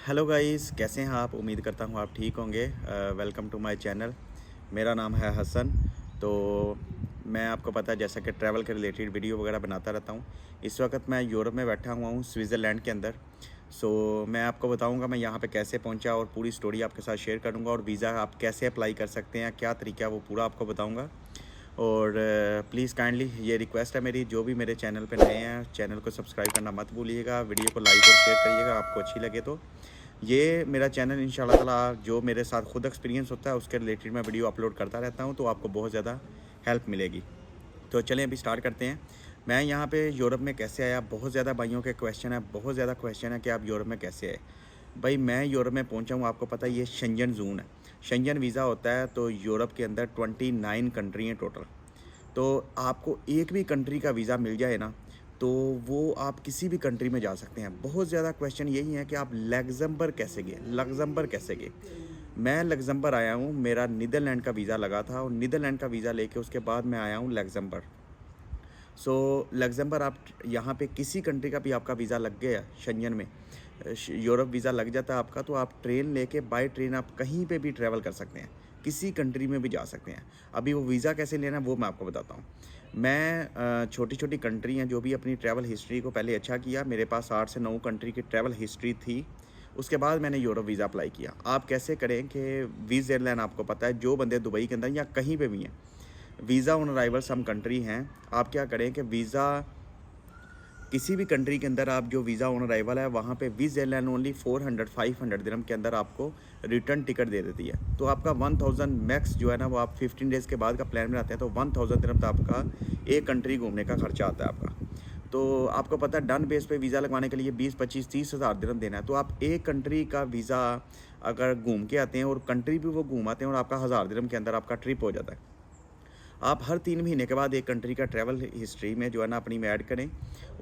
Hello guys, कैसे हैं आप? उम्मीद करता हूँ आप ठीक होंगे। Welcome to my channel. मेरा नाम है हसन। तो मैं आपको पता है जैसा कि ट्रैवल के रिलेटेड वीडियो वगैरह बनाता रहता हूँ। इस वक्त मैं यूरोप में बैठा हुआ हूँ, स्विट्ज़रलैंड के अंदर। मैं आपको बताऊँगा मैं यहाँ पे कैसे पहुँचा और पूरी स्टोरी आपके साथ शेयर करूँगा, और वीज़ा आप कैसे अप्लाई कर सकते हैं, क्या तरीका है, वो पूरा आपको बताऊँगा। और प्लीज़ काइंडली ये रिक्वेस्ट है मेरी, जो भी मेरे चैनल पे नए हैं चैनल को सब्सक्राइब करना मत भूलिएगा, वीडियो को लाइक और शेयर करिएगा आपको अच्छी लगे तो। ये मेरा चैनल इंशाल्लाह ताला जो मेरे साथ खुद एक्सपीरियंस होता है उसके रिलेटेड मैं वीडियो अपलोड करता रहता हूँ, तो आपको बहुत ज़्यादा हेल्प मिलेगी। तो चलें अभी स्टार्ट करते हैं। मैं यहाँ पे यूरोप में कैसे आया, बहुत ज़्यादा भाइयों के क्वेश्चन है, बहुत ज़्यादा क्वेश्चन है कि आप यूरोप में कैसे आए। भाई मैं यूरोप में पहुँचा हूँ, आपको पता है ये शेंजन ज़ोन है। शेंजन वीज़ा होता है, तो यूरोप के अंदर 29 कंट्री हैं टोटल। तो आपको एक भी कंट्री का वीज़ा मिल जाए ना, तो वो आप किसी भी कंट्री में जा सकते हैं। बहुत ज़्यादा क्वेश्चन यही है कि आप लग्ज़मबर्ग कैसे गए, लग्ज़मबर्ग कैसे गए। मैं लग्ज़मबर्ग आया हूँ, मेरा नीदरलैंड का वीज़ा लगा था, और नीदरलैंड का वीज़ा लेके उसके बाद मैं आया हूँ लग्ज़मबर्ग। लग्ज़मबर्ग आप यहाँ पे किसी कंट्री का भी आपका वीज़ा लग गया शेंजन में, यूरोप वीज़ा लग जाता है आपका, तो आप ट्रेन लेके बाय ट्रेन आप कहीं पे भी ट्रैवल कर सकते हैं, किसी कंट्री में भी जा सकते हैं। अभी वो वीज़ा कैसे लेना है वो मैं आपको बताता हूँ। मैं छोटी छोटी कंट्री हैं जो भी अपनी ट्रैवल हिस्ट्री को पहले अच्छा किया, मेरे पास 8 से 9 कंट्री की ट्रैवल हिस्ट्री थी। उसके बाद मैंने यूरोप वीज़ा अप्लाई किया। आप कैसे करें कि विज़ एयरलाइन, आपको पता है जो बंदे दुबई के अंदर या कहीं पे भी हैं, visa on arrival some country हैं। आप क्या करें कि वीज़ा किसी भी कंट्री के अंदर आप जो वीज़ा ऑन अराइवल है वहाँ पे विज़ एयरलाइन ओनली 400-500 दिरहम के अंदर आपको रिटर्न टिकट दे देती है। तो आपका 1000 मैक्स जो है ना, वो आप 15 डेज़ के बाद का प्लान बनाते हैं तो 1000 दिरहम तो आपका एक कंट्री घूमने का खर्चा आता है आपका। तो आपको पता है डन बेस पे वीज़ा लगवाने के लिए 20-25-30 हज़ार दिरहम देना है। तो आप एक कंट्री का वीज़ा अगर घूम के आते हैं और कंट्री भी वो घूम आते हैं, और आपका 1000 दिरहम के अंदर आपका ट्रिप हो जाता है। आप हर 3 महीने के बाद एक कंट्री का ट्रैवल हिस्ट्री में जो है ना अपनी में ऐड करें।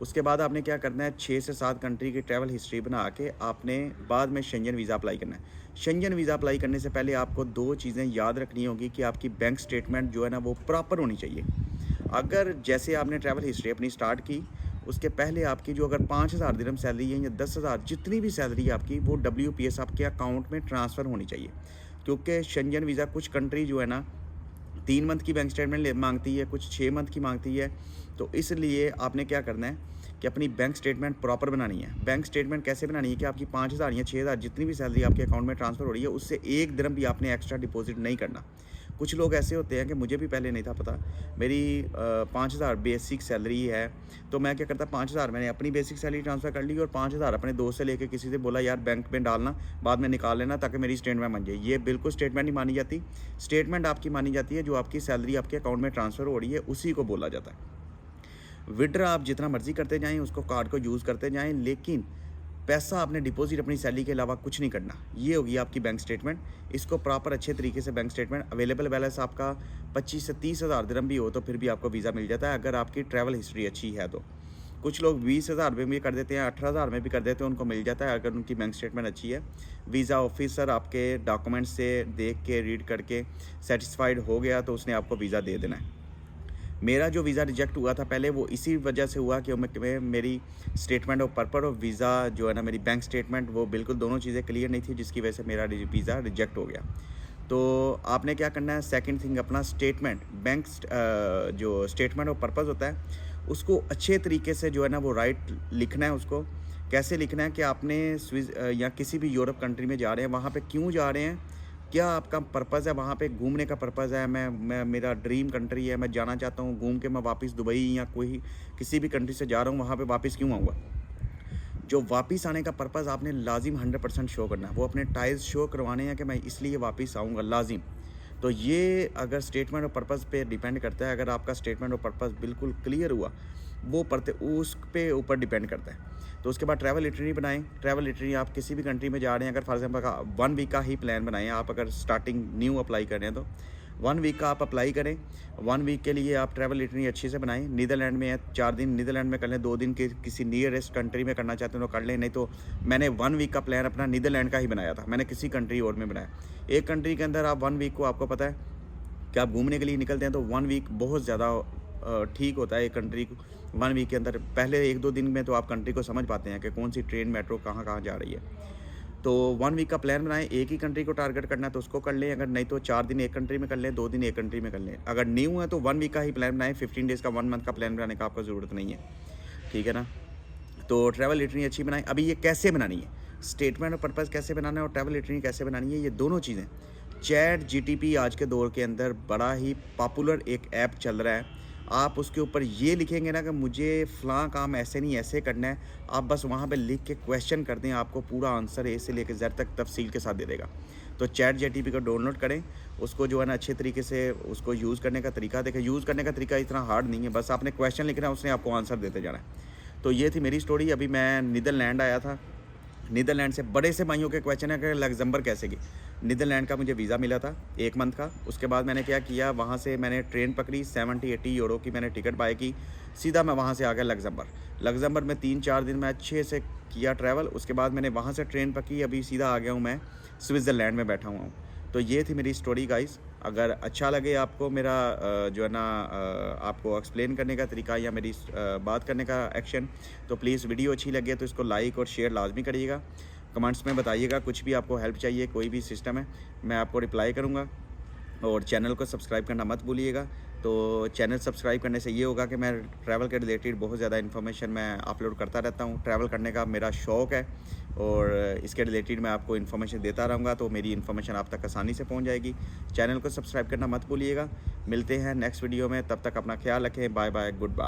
उसके बाद आपने क्या करना है, 6 से 7 कंट्री की ट्रैवल हिस्ट्री बना के आपने बाद में शेंजन वीज़ा अप्लाई करना है। शेंजन वीज़ा अप्लाई करने से पहले आपको 2 चीज़ें याद रखनी होगी कि आपकी बैंक स्टेटमेंट जो है ना वो प्रॉपर होनी चाहिए। अगर जैसे आपने ट्रैवल हिस्ट्री अपनी स्टार्ट की, उसके पहले आपकी जो अगर 5000 दिरहम सैलरी है या 10,000, जितनी भी सैलरी है आपकी, वो WPS आपके अकाउंट में ट्रांसफ़र होनी चाहिए। क्योंकि शेंजन वीज़ा कुछ कंट्री जो है ना 3 मंथ की बैंक स्टेटमेंट ले मांगती है, कुछ 6 मंथ की मांगती है। तो इसलिए आपने क्या करना है कि अपनी बैंक स्टेटमेंट प्रॉपर बनानी है। बैंक स्टेटमेंट कैसे बनानी है कि आपकी 5000 या 6000 जितनी भी सैलरी आपके अकाउंट में ट्रांसफ़र हो रही है, उससे 1 दिरहम भी आपने एक्स्ट्रा डिपॉज़िट नहीं करना। कुछ लोग ऐसे होते हैं कि मुझे भी पहले नहीं था पता, मेरी 5000 बेसिक सैलरी है, तो मैं क्या करता, 5000 मैंने अपनी बेसिक सैलरी ट्रांसफ़र कर ली और 5000 अपने दोस्त से लेके किसी से बोला यार बैंक में डालना, बाद में निकाल लेना ताकि मेरी स्टेटमेंट बन जाए। ये बिल्कुल स्टेटमेंट नहीं मानी जाती। स्टेटमेंट आपकी मानी जाती है जो आपकी सैलरी आपके अकाउंट में ट्रांसफ़र हो रही है, उसी को बोला जाता है। विड्रा आप जितना मर्ज़ी करते जाएँ, उसको कार्ड को यूज़ करते जाएँ, लेकिन पैसा आपने डिपॉज़िट अपनी सैलरी के अलावा कुछ नहीं करना। ये होगी आपकी बैंक स्टेटमेंट। इसको प्रॉपर अच्छे तरीके से बैंक स्टेटमेंट, अवेलेबल बैलेंस आपका 25 से 30 हज़ार दिरहम भी हो तो फिर भी आपको वीज़ा मिल जाता है, अगर आपकी ट्रैवल हिस्ट्री अच्छी है तो। कुछ लोग 20,000 में भी कर देते हैं, 18,000 में भी कर देते हैं, उनको मिल जाता है अगर उनकी बैंक स्टेटमेंट अच्छी है। वीज़ा ऑफिसर आपके डॉक्यूमेंट्स से देख के, रीड करके सैटिस्फाइड हो गया तो उसने आपको वीज़ा दे देना है। मेरा जो वीज़ा रिजेक्ट हुआ था पहले, वो इसी वजह से हुआ कि मेरी स्टेटमेंट ऑफ पर्पस और वीज़ा जो है ना, मेरी बैंक स्टेटमेंट, वो बिल्कुल दोनों चीज़ें क्लियर नहीं थी, जिसकी वजह से मेरा वीज़ा रिजेक्ट हो गया। तो आपने क्या करना है, सेकंड थिंग अपना स्टेटमेंट, जो स्टेटमेंट ऑफ पर्पस होता है उसको अच्छे तरीके से जो है ना वो राइट लिखना है। उसको कैसे लिखना है कि आपने या किसी भी यूरोप कंट्री में जा रहे हैं, वहाँ पे क्यों जा रहे हैं, क्या आपका पर्पज़ है, वहाँ पे घूमने का पर्पज़ है, मैं मेरा ड्रीम कंट्री है, मैं जाना चाहता हूँ, घूम के मैं वापस दुबई या कोई किसी भी कंट्री से जा रहा हूँ, वहाँ पे वापस क्यों आऊँगा। जो वापस आने का पर्पज़ आपने लाजिम 100% शो करना है, वो अपने टाइल्स शो करवाने हैं कि मैं इसलिए वापस आऊँगा लाजिम। तो ये अगर स्टेटमेंट ऑफ पर्पज़ पे डिपेंड करता है, अगर आपका स्टेटमेंट ऑफ पर्पज़ बिल्कुल क्लियर हुआ, वो पढ़ते उस पे ऊपर डिपेंड करता है। तो उसके बाद ट्रैवल इटनरी बनाएं। ट्रैवल इटनरी आप किसी भी कंट्री में जा रहे हैं, अगर फॉर एग्जांपल 1 वीक का ही प्लान बनाएं, आप अगर स्टार्टिंग न्यू अप्लाई कर रहे हैं तो 1 वीक का आप अप्लाई करें। 1 वीक के लिए आप ट्रैवल इटनरी अच्छे से बनाएं। नीदरलैंड में है, 4 दिन नीदरलैंड में कर लें, 2 दिन किसी नियरेस्ट कंट्री में करना चाहते हैं तो कर लें, नहीं तो मैंने 1 वीक का प्लान अपना नीदरलैंड का ही बनाया था, मैंने किसी कंट्री और में बनाया। एक कंट्री के अंदर आप 1 वीक को, आपको पता है कि आप घूमने के लिए निकलते हैं तो 1 वीक बहुत ज़्यादा ठीक होता है। एक कंट्री को 1 वीक के अंदर, पहले 1-2 दिन में तो आप कंट्री को समझ पाते हैं कि कौन सी ट्रेन, मेट्रो कहाँ कहाँ जा रही है। तो 1 वीक का प्लान बनाएं, एक ही कंट्री को टारगेट करना है तो उसको कर लें, अगर नहीं तो 4 दिन एक कंट्री में कर लें, 2 दिन एक कंट्री में कर लें। अगर न्यू है तो 1 वीक का ही प्लान बनाएं, 15 डेज़ का 1 मंथ का प्लान बनाने का आपको ज़रूरत नहीं है, ठीक है ना। तो ट्रैवल लिटरेरी अच्छी बनाएं। अभी ये कैसे बनानी है, स्टेटमेंट ऑफ पर्पज़ कैसे बनाना है और ट्रैवल लिटरेरी कैसे बनानी है, ये दोनों चीज़ें चैट जीटीपी आज के दौर के अंदर बड़ा ही पॉपुलर एक ऐप चल रहा है। आप उसके ऊपर ये लिखेंगे ना कि मुझे फ़लाँ काम ऐसे नहीं ऐसे करना है, आप बस वहाँ पे लिख के क्वेश्चन कर दें, आपको पूरा आंसर ए से लेकर जेड तक तफसील के साथ दे देगा। तो चैट जीटीपी को डाउनलोड करें, उसको जो है ना अच्छे तरीके से उसको यूज़ करने का तरीका देखें। यूज़ करने का तरीका इतना हार्ड नहीं है, बस आपने क्वेश्चन लिखना है, उसने आपको आंसर देते जाना है। तो ये थी मेरी स्टोरी। अभी मैं नीदरलैंड आया था, नीदरलैंड से बड़े से भाइयों के क्वेश्चन है कि लग्जमबर्ग कैसे गई। नीदरलैंड का मुझे वीज़ा मिला था 1 मंथ का। उसके बाद मैंने क्या किया, वहाँ से मैंने ट्रेन पकड़ी, 70-80 यूरो की मैंने टिकट बाय की, सीधा मैं वहाँ से आ गया लग्जमबर्ग। लग्जमबर्ग में 3-4 दिन मैं अच्छे से किया ट्रैवल। उसके बाद मैंने वहाँ से ट्रेन पकड़ी, अभी सीधा आ गया हूँ मैं स्विट्ज़रलैंड में बैठा हुआ हूँ। तो ये थी मेरी स्टोरी गाइस। अगर अच्छा लगे आपको मेरा जो है ना आपको एक्सप्लेन करने का तरीका या मेरी बात करने का एक्शन, तो प्लीज़ वीडियो अच्छी लगे तो इसको लाइक और शेयर लाजमी करिएगा। कमेंट्स में बताइएगा, कुछ भी आपको हेल्प चाहिए, कोई भी सिस्टम है, मैं आपको रिप्लाई करूँगा। और चैनल को सब्सक्राइब करना मत भूलिएगा। तो चैनल सब्सक्राइब करने से ये होगा कि मैं ट्रैवल के रिलेटेड बहुत ज़्यादा इन्फॉर्मेशन मैं अपलोड करता रहता हूँ। ट्रैवल करने का मेरा शौक़ है और इसके रिलेटेड मैं आपको इन्फॉर्मेशन देता रहूँगा, तो मेरी इन्फॉर्मेशन आप तक आसानी से पहुँच जाएगी। चैनल को सब्सक्राइब करना मत भूलिएगा। मिलते हैं नेक्स्ट वीडियो में, तब तक अपना ख्याल रखें। Bye bye, good bye.